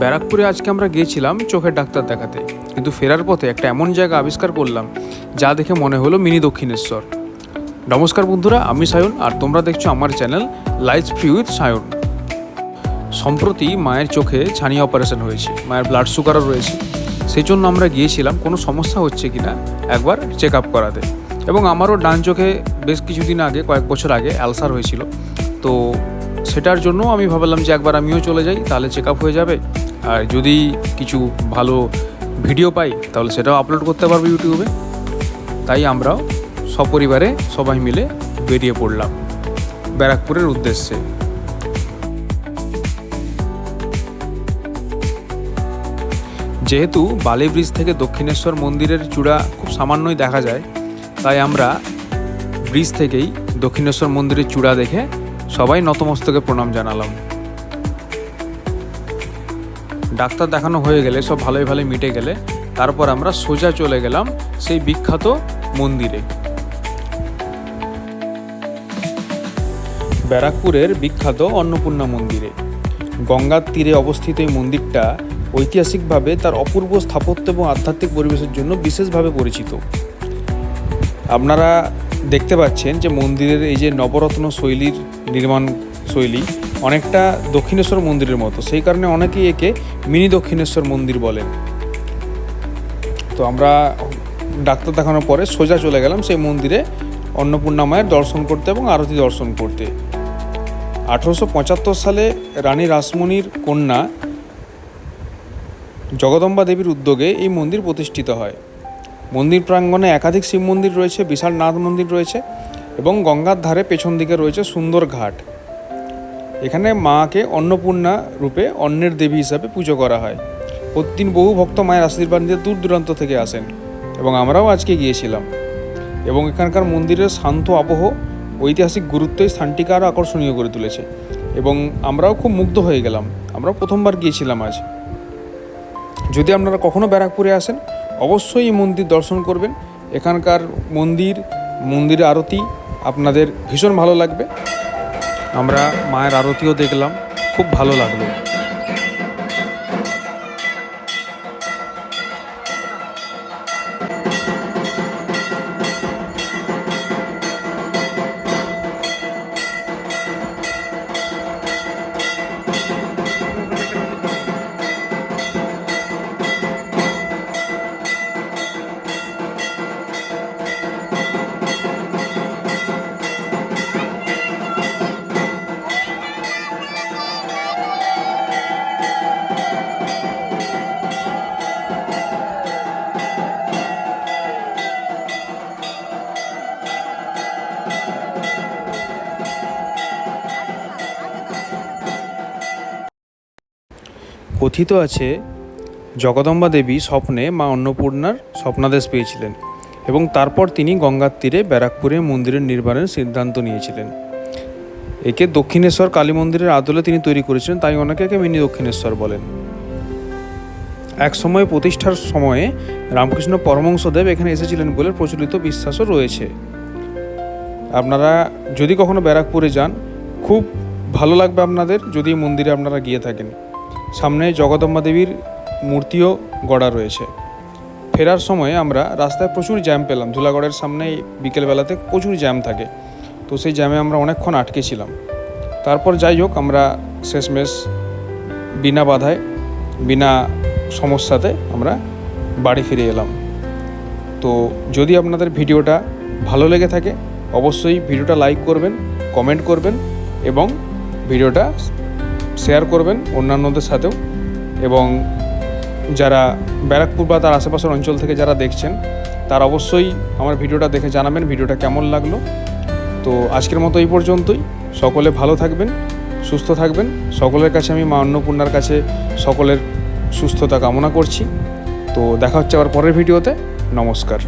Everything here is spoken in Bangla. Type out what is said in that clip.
ব্যারাকপুরে আজকে আমরা গিয়েছিলাম চোখের ডাক্তার দেখাতে, কিন্তু ফেরার পথে একটা এমন জায়গা আবিষ্কার করলাম যা দেখে মনে হলো মিনি দক্ষিণেশ্বর। নমস্কার বন্ধুরা, আমি সায়ন আর তোমরা দেখছো আমার channel life free with Sayan. সম্প্রতি মায়ের চোখে ছানি অপারেশন হয়েছে, মায়ের ব্লাড সুগারও রয়েছে। সেই জন্য আমরা গিয়েছিলাম কোনো সমস্যা হচ্ছে কিনা একবার চেক আপ করাতে। এবং আমারও ডান চোখে বেশ কিছুদিন আগে, কয়েক বছর আগে অ্যালসার হয়েছিল, তো সেটার জন্য আমি ভাবলাম যে একবার আমিও চলে যাই, তাহলে চেক আপ হয়ে যাবে। আর যদি কিছু ভালো ভিডিও পাই তাহলে সেটাও আপলোড করতে পারবো ইউটিউবে। তাই আমরাও সপরিবারে সবাই মিলে বেরিয়ে পড়লাম ব্যারাকপুরের উদ্দেশ্যে। যেহেতু বালি ব্রিজ থেকে দক্ষিণেশ্বর মন্দিরের চূড়া খুব সামান্যই দেখা যায়, তাই আমরা ব্রিজ থেকেই দক্ষিণেশ্বর মন্দিরের চূড়া দেখে সবাই নতমস্তকে প্রণাম জানালাম। ডাক্তার দেখানো হয়ে গেলে, সব ভালোই ভালোই মিটে গেলে, তারপর আমরা সোজা চলে গেলাম সেই বিখ্যাত মন্দিরে। ব্যারাকপুরের বিখ্যাত অন্নপূর্ণা মন্দিরে। গঙ্গার তীরে অবস্থিত এই মন্দিরটা ঐতিহাসিকভাবে তার অপূর্ব স্থাপত্য এবং আধ্যাত্মিক পরিবেশের জন্য বিশেষভাবে পরিচিত। আপনারা দেখতে পাচ্ছেন যে মন্দিরের এই যে নবরত্ন শৈলীর নির্মাণ শৈলী অনেকটা দক্ষিণেশ্বর মন্দিরের মতো, সেই কারণে অনেকেই একে মিনি দক্ষিণেশ্বর মন্দির বলেন। তো আমরা ডাক্তার দেখানোর পরে সোজা চলে গেলাম সেই মন্দিরে অন্নপূর্ণা মায়ের দর্শন করতে এবং আরতি দর্শন করতে। 1875 সালে রানী রাসমণির কন্যা জগদম্বা দেবীর উদ্যোগে এই মন্দির প্রতিষ্ঠিত হয়। মন্দির প্রাঙ্গণে একাধিক শিব মন্দির রয়েছে, বিশাল নাথ মন্দির রয়েছে এবং গঙ্গার ধারে পেছন দিকে রয়েছে সুন্দর ঘাট। এখানে মাকে অন্নপূর্ণা রূপে অন্নের দেবী হিসাবে পুজো করা হয়। প্রতিদিন বহু ভক্ত মায়ের আশীর্বাদ নিতে দূর দূরান্ত থেকে আসেন এবং আমরাও আজকে গিয়েছিলাম। এবং এখানকার মন্দিরের শান্ত আবহ, ঐতিহাসিক গুরুত্বই স্থানটিকে আরও আকর্ষণীয় করে তুলেছে এবং আমরাও খুব মুগ্ধ হয়ে গেলাম। আমরা প্রথমবার গিয়েছিলাম আজ। যদি আপনারা কখনও ব্যারাকপুরে আসেন অবশ্যই এই মন্দির দর্শন করবেন। এখানকার মন্দিরের আরতি আপনাদের ভীষণ ভালো লাগবে। আমরা মায়ের আরতিও দেখলাম, খুব ভালো লাগলো। কথিত আছে জগদম্বা দেবী স্বপ্নে মা অন্নপূর্ণার স্বপ্নাদেশ পেয়েছিলেন এবং তারপর তিনি গঙ্গার তীরে ব্যারাকপুরে মন্দিরের নির্মাণের সিদ্ধান্ত নিয়েছিলেন। একে দক্ষিণেশ্বর কালী মন্দিরের আদলে তিনি তৈরি করেছিলেন, তাই অনেকে একে মিনি দক্ষিণেশ্বর বলেন। এক সময় প্রতিষ্ঠার সময়ে রামকৃষ্ণ পরমহংসদেব এখানে এসেছিলেন বলে প্রচলিত বিশ্বাসও রয়েছে। আপনারা যদি কখনো ব্যারাকপুরে যান খুব ভালো লাগবে আপনাদের, যদি মন্দিরে আপনারা গিয়ে থাকেন। সামনে জগদম্বা দেবীর মূর্তিও গড়া রয়েছে। ফেরার সময় আমরা রাস্তায় প্রচুর জ্যাম পেলাম। ধুলাগড়ের সামনে বিকেলবেলাতে প্রচুর জ্যাম থাকে, তো সেই জ্যামে আমরা অনেকক্ষণ আটকে ছিলাম। তারপর যাই হোক আমরা শেষমেশ বিনা বাধায়, বিনা সমস্যাতে আমরা বাড়ি ফিরে এলাম। তো যদি আপনাদের ভিডিওটা ভালো লেগে থাকে অবশ্যই ভিডিওটা লাইক করবেন, কমেন্ট করবেন এবং ভিডিওটা শেয়ার করবেন অন্যান্যদের সাথেও। এবং যারা ব্যারাকপুর বা তার আশেপাশের অঞ্চল থেকে যারা দেখছেন তারা অবশ্যই আমার ভিডিওটা দেখে জানাবেন ভিডিওটা কেমন লাগলো। তো আজকের মতো এই পর্যন্তই। সকলে ভালো থাকবেন, সুস্থ থাকবেন। সকলের কাছে আমি মা অন্নপূর্ণার কাছে সকলের সুস্থতা কামনা করছি। তো দেখা হচ্ছে আবার পরের ভিডিওতে। নমস্কার।